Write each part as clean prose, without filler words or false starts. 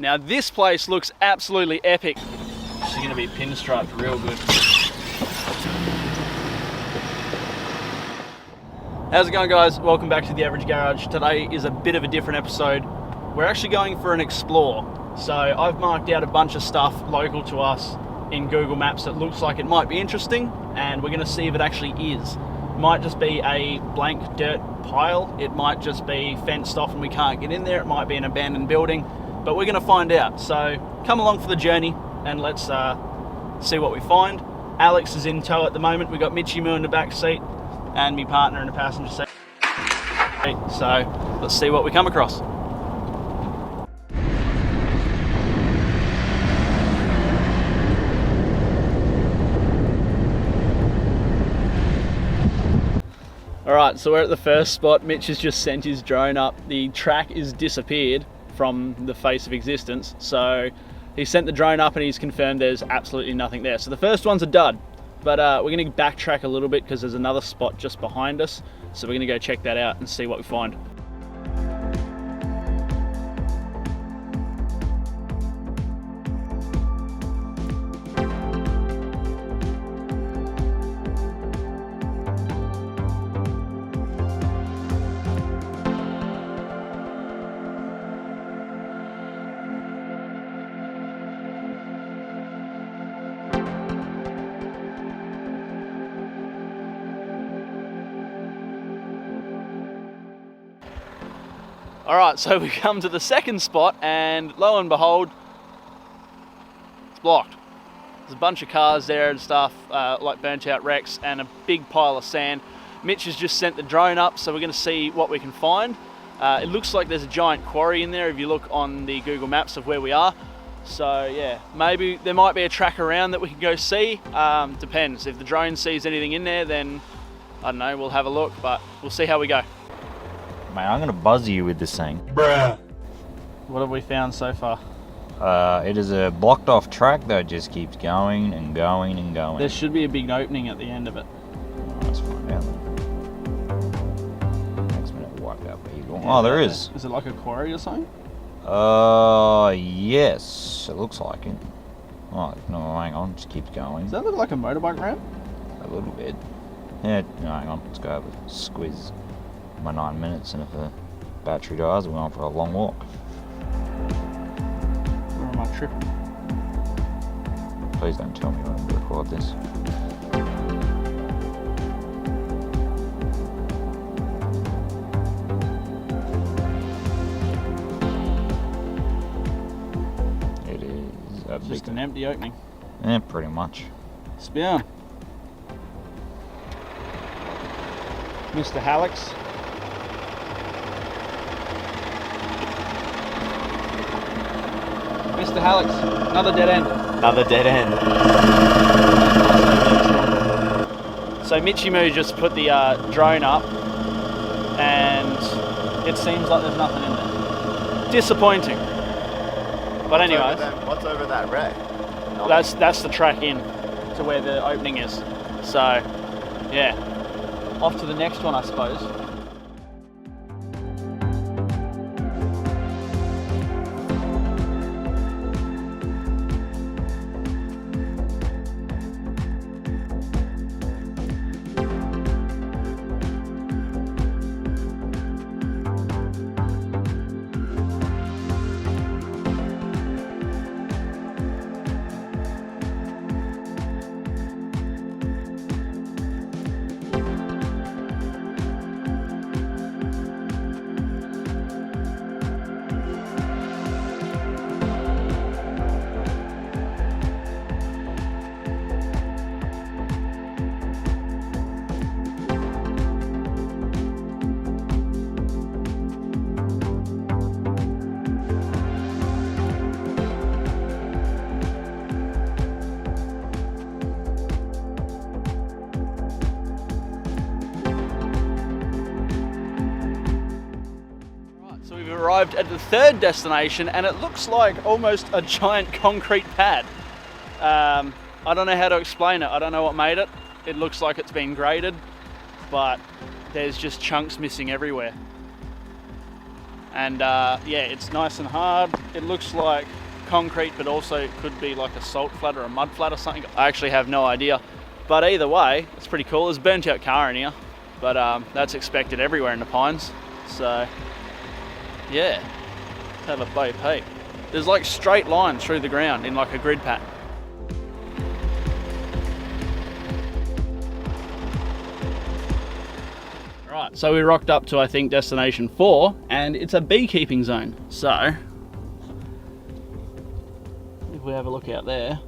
Now this place looks absolutely epic. She's going to be pinstriped real good. How's it going, guys? Welcome back to The Average Garage. Today is a bit of a different episode. We're actually going for an explore. So I've marked out a bunch of stuff local to us in Google Maps that looks like it might be interesting, and we're going to see if it actually is. It might just be a blank dirt pile. It might just be fenced off and we can't get in there. It might be an abandoned building, but we're going to find out. So come along for the journey and let's see what we find. Alex is in tow at the moment. We've got Mitchy Moo in the back seat and my partner in the passenger seat. So let's see what we come across. Alright, so we're at the first spot. Mitch has just sent his drone up. The track is disappeared from the face of existence. So he sent the drone up and he's confirmed there's absolutely nothing there. So the first one's a dud. But we're going to backtrack a little bit because there's another spot just behind us. So we're going to go check that out and see what we find. Alright, so we come to the second spot and lo and behold, it's blocked. There's a bunch of cars there and stuff, like burnt out wrecks and a big pile of sand. Mitch has just sent the drone up, so we're going to see what we can find. It looks like there's a giant quarry in there if you look on the Google Maps of where we are. So yeah, maybe there might be a track around that we can go see. Depends. If the drone sees anything in there, then I don't know, we'll have a look, but we'll see how we go. Mate, I'm gonna buzz you with this thing. Bruh. What have we found so far? It is a blocked off track that just keeps going and going and going. There should be a big opening at the end of it. Let's find out. Next minute, wipe out people. Yeah, there is. Is it like a quarry or something? Yes, it looks like it. Oh, no, hang on, just keeps going. Does that look like a motorbike ramp? A little bit. Yeah, no, hang on, let's go have a squeeze. My 9 minutes, and if the battery dies, we're going for a long walk. Where am I tripping? Please don't tell me when to record this. It is a Just an empty opening. Yeah, pretty much. Spoon. Mr. Hallex. Mr. Hallex, another dead end. Another dead end. So Mitchy Moo just put the drone up and it seems like there's nothing in there. Disappointing. But anyways. What's over that wreck? That's the track in to where the opening is. So, yeah. Off to the next one, I suppose. arrived at the third destination and it looks like almost a giant concrete pad. I don't know how to explain it. I don't know what made it. It looks like it's been graded, but there's just chunks missing everywhere. And yeah, it's nice and hard. It looks like concrete, but also it could be like a salt flat or a mud flat or something. I actually have no idea. But either way, it's pretty cool. There's a burnt out car in here, but that's expected everywhere in the Pines. So yeah, let's have a bo peep. There's like straight lines through the ground in like a grid pattern. Right, so we rocked up to, I think, destination 4, and it's a beekeeping zone. So if we have a look out there,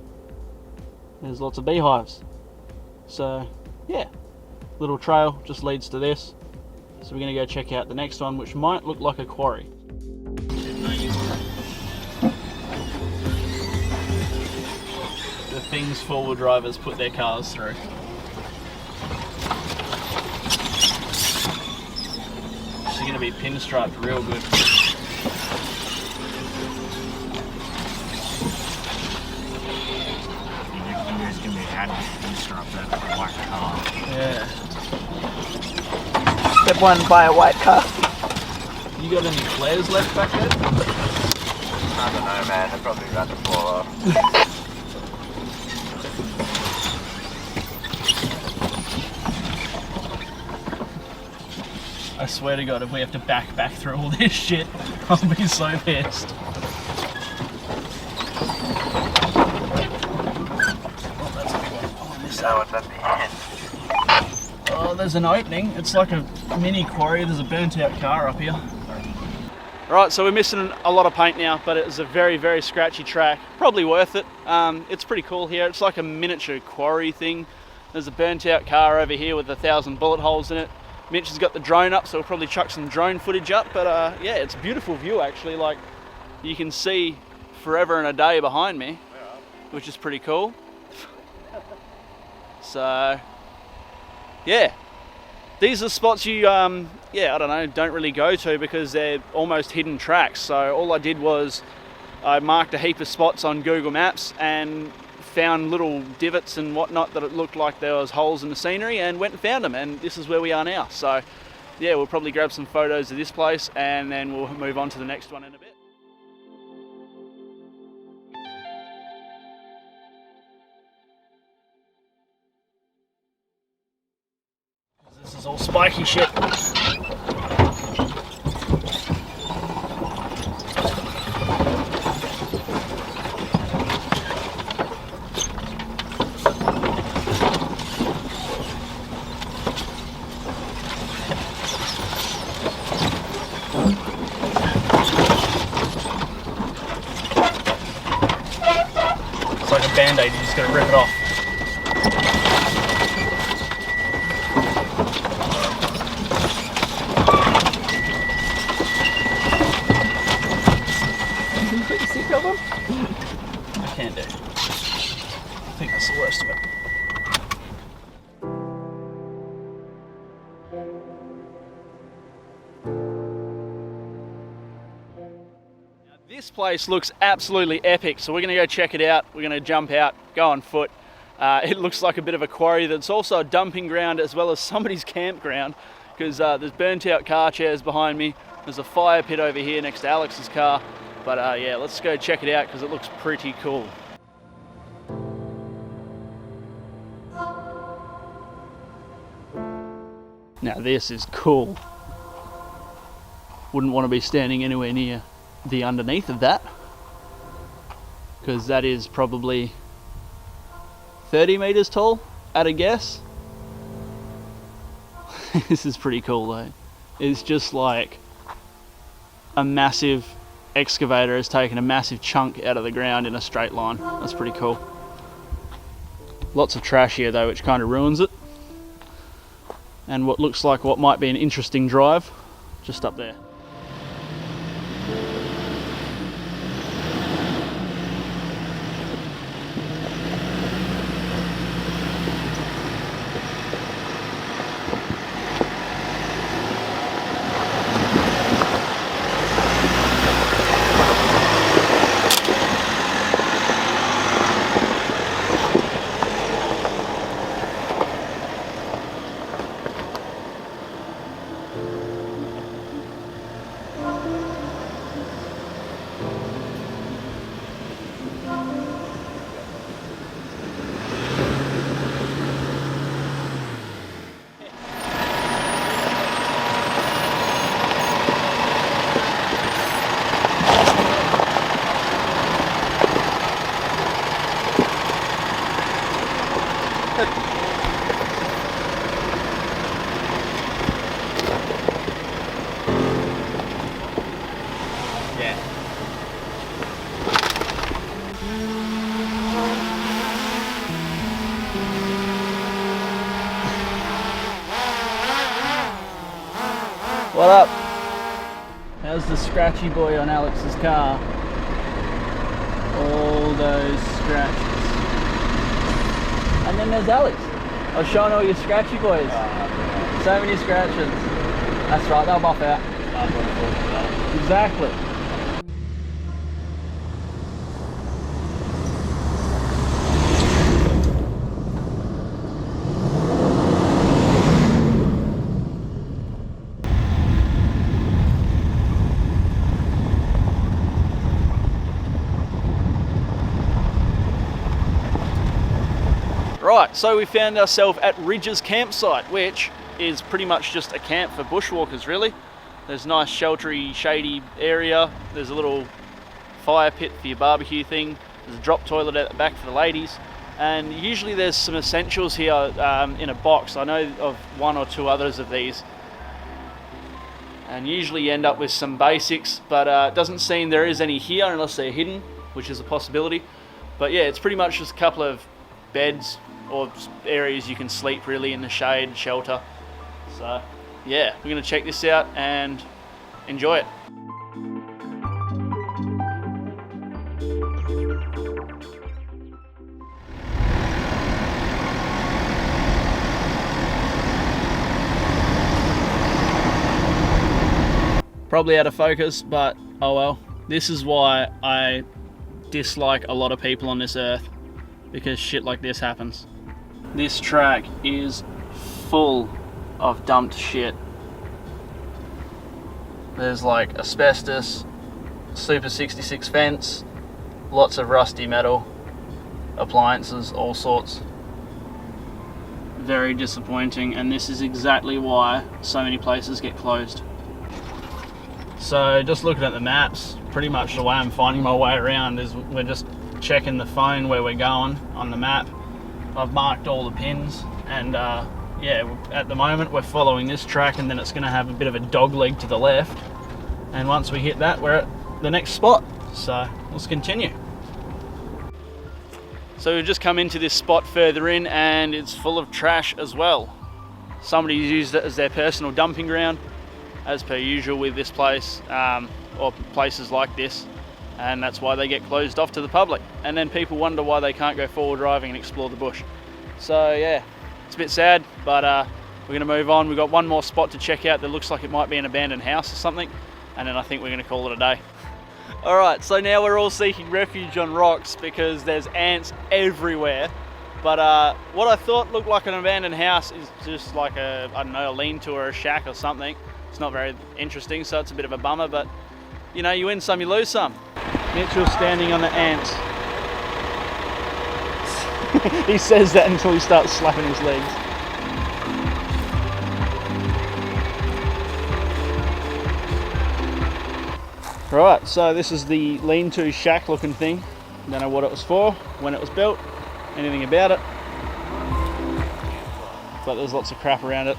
there's lots of beehives. So yeah, little trail just leads to this. So we're gonna go check out the next one, which might look like a quarry. The things four-wheel drivers put their cars through. She's gonna be pinstriped real good. There's gonna be added pinstripe that white car. Yeah. Step one, buy a white car. You got any flares left back there? I don't know, man. They're probably about to fall off. I swear to God, if we have to back through all this shit, I'll be so pissed. Oh, that's a big one. Oh, I missed that one. That one's at the end. Oh, there's an opening. It's like a mini quarry. There's a burnt out car up here. Right, so we're missing a lot of paint now, but it's a very, very scratchy track. Probably worth it. It's pretty cool here. It's like a miniature quarry thing. There's a burnt out car over here with 1,000 bullet holes in it. Mitch has got the drone up, so we'll probably chuck some drone footage up. But yeah, it's a beautiful view actually. Like, you can see forever and a day behind me, which is pretty cool. So yeah, these are spots you yeah, I don't know, don't really go to because they're almost hidden tracks. So all I did was I marked a heap of spots on Google Maps and found little divots and whatnot that it looked like there was holes in the scenery, and went and found them, and this is where we are now. So yeah, we'll probably grab some photos of this place and then we'll move on to the next one in a bit. This is all spiky shit. It's like a band-aid, you just gotta rip it off. I can do. I think that's the worst of it. Now, this place looks absolutely epic, so we're going to go check it out. We're going to jump out, go on foot. It looks like a bit of a quarry that's also a dumping ground as well as somebody's campground, because there's burnt out car chairs behind me. There's a fire pit over here next to Alex's car. But yeah, let's go check it out because it looks pretty cool. Now this is cool. Wouldn't want to be standing anywhere near the underneath of that, because that is probably 30 meters tall at a guess. This is pretty cool though. It's just like a massive excavator has taken a massive chunk out of the ground in a straight line. That's pretty cool. Lots of trash here though, which kind of ruins it. And what looks like what might be an interesting drive just up there. What up? How's the scratchy boy on Alex's car? All those scratches. And then there's Alex. I was showing all your scratchy boys. So many scratches. That's right, they'll buff out. Exactly. Right, so we found ourselves at Ridges campsite, which is pretty much just a camp for bushwalkers, really. There's a nice sheltery, shady area. There's a little fire pit for your barbecue thing. There's a drop toilet at the back for the ladies. And usually there's some essentials here in a box. I know of one or two others of these. And usually you end up with some basics, but it doesn't seem there is any here unless they're hidden, which is a possibility. But yeah, it's pretty much just a couple of beds or areas you can sleep really in the shade and shelter. So yeah, we're gonna check this out and enjoy it. Probably out of focus, but oh well. This is why I dislike a lot of people on this earth, because shit like this happens. This track is full of dumped shit. There's like asbestos, Super 66 fence, lots of rusty metal, appliances, all sorts. Very disappointing, and this is exactly why so many places get closed. So just looking at the maps, pretty much the way I'm finding my way around is we're just checking the phone where we're going on the map. I've marked all the pins, and yeah, at the moment we're following this track, and then it's going to have a bit of a dog leg to the left, and once we hit that we're at the next spot. So let's continue. So we've just come into this spot further in, and it's full of trash as well. Somebody's used it as their personal dumping ground, as per usual with this place, or places like this. And that's why they get closed off to the public. And then people wonder why they can't go forward driving and explore the bush. So yeah, it's a bit sad, but we're gonna move on. We've got one more spot to check out that looks like it might be an abandoned house or something, and then I think we're gonna call it a day. All right, so now we're all seeking refuge on rocks because there's ants everywhere. But what I thought looked like an abandoned house is just like a, I don't know, a lean-to or a shack or something. It's not very interesting, so it's a bit of a bummer, but you know, you win some, you lose some. Mitchell's standing on the ants. He says that until he starts slapping his legs. Right, so this is the lean-to shack looking thing. Don't know what it was for, when it was built, anything about it. But there's lots of crap around it.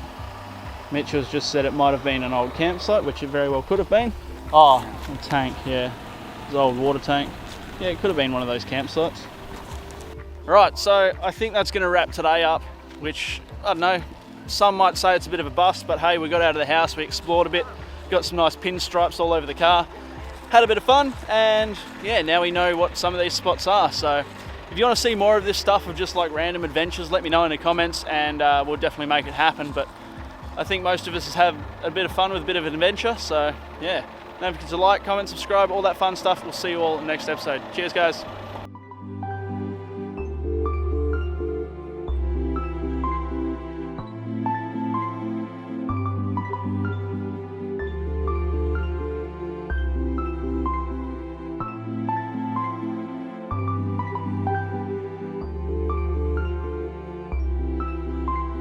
Mitchell's just said it might have been an old campsite, which it very well could have been. Oh, a tank, yeah. It's an old water tank. Yeah, it could have been one of those campsites. Right, so I think that's going to wrap today up, which, I don't know, some might say it's a bit of a bust, but hey, we got out of the house, we explored a bit, got some nice pinstripes all over the car, had a bit of fun, and yeah, now we know what some of these spots are. So if you want to see more of this stuff of just like random adventures, let me know in the comments, and we'll definitely make it happen. But I think most of us have a bit of fun with a bit of an adventure, so yeah. Don't forget to like, comment, subscribe, all that fun stuff. We'll see you all in the next episode. Cheers, guys.